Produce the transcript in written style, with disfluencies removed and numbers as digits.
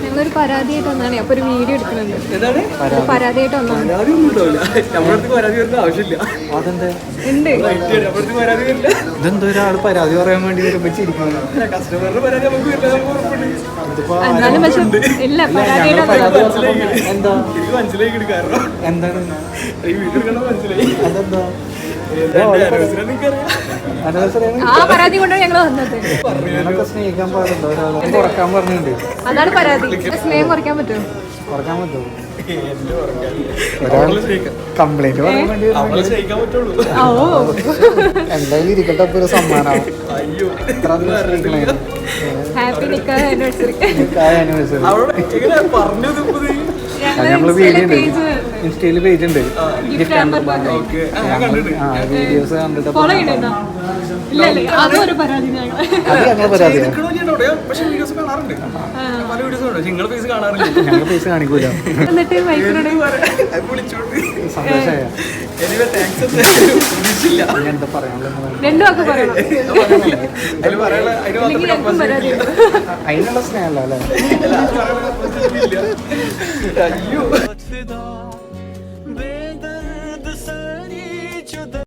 ഞങ്ങളൊരു പരാതിയായിട്ട് വന്നാണ് അപ്പൊ ഒരു വീഡിയോ എടുക്കുന്നുണ്ട്. പരാതിയായിട്ട് വന്നാണ്. ഇതെന്തോ ഒരാൾ പരാതി പറയാൻ വേണ്ടി വരുമ്പോ ചിരിക്കുന്നു. എന്നാലും പക്ഷെ ഇല്ല പരാതിയായിട്ട് എന്താ എന്താണ് അതെന്താ ആ പരാതി കൊണ്ടാണ് ഞങ്ങൾ വന്നത്. സ്നേഹിക്കാൻ പാടുണ്ടോ? ഒരാളെ കുറക്കാൻ പറഞ്ഞിട്ടുണ്ട്. അതാണ് പരാതി. സ്നേഹം കുറയ്ക്കാൻ പറ്റുമോ? കുറക്കാൻ പറ്റുമോ? കംപ്ലൈന്റ് പറയാൻ വേണ്ടി എന്തായാലും ഇരിക്കട്ടെ. ഒരു സമ്മാനം ഹാപ്പി നിക്കാഹ് ആനിവേഴ്സറി. നമ്മള് പേജുണ്ട്, ഇൻസ്റ്റയില് പേജുണ്ട്. വീഡിയോസ് കണ്ടിട്ട് അതൊരു പരാതി ഞങ്ങൾ പരാതിയാണ്. ഞങ്ങൾ പൈസ കാണിക്കൂല. എന്നിട്ട് വൈഫിനോട് സന്തോഷമായ എന്താ പറയാനുള്ളത്? രണ്ടു വാക്ക് പറയണം. അല്ലെങ്കിൽ ഞങ്ങൾക്കും പരാതിയുണ്ട്. അതിനുള്ള സ്നേഹമല്ല അല്ലേ? अयो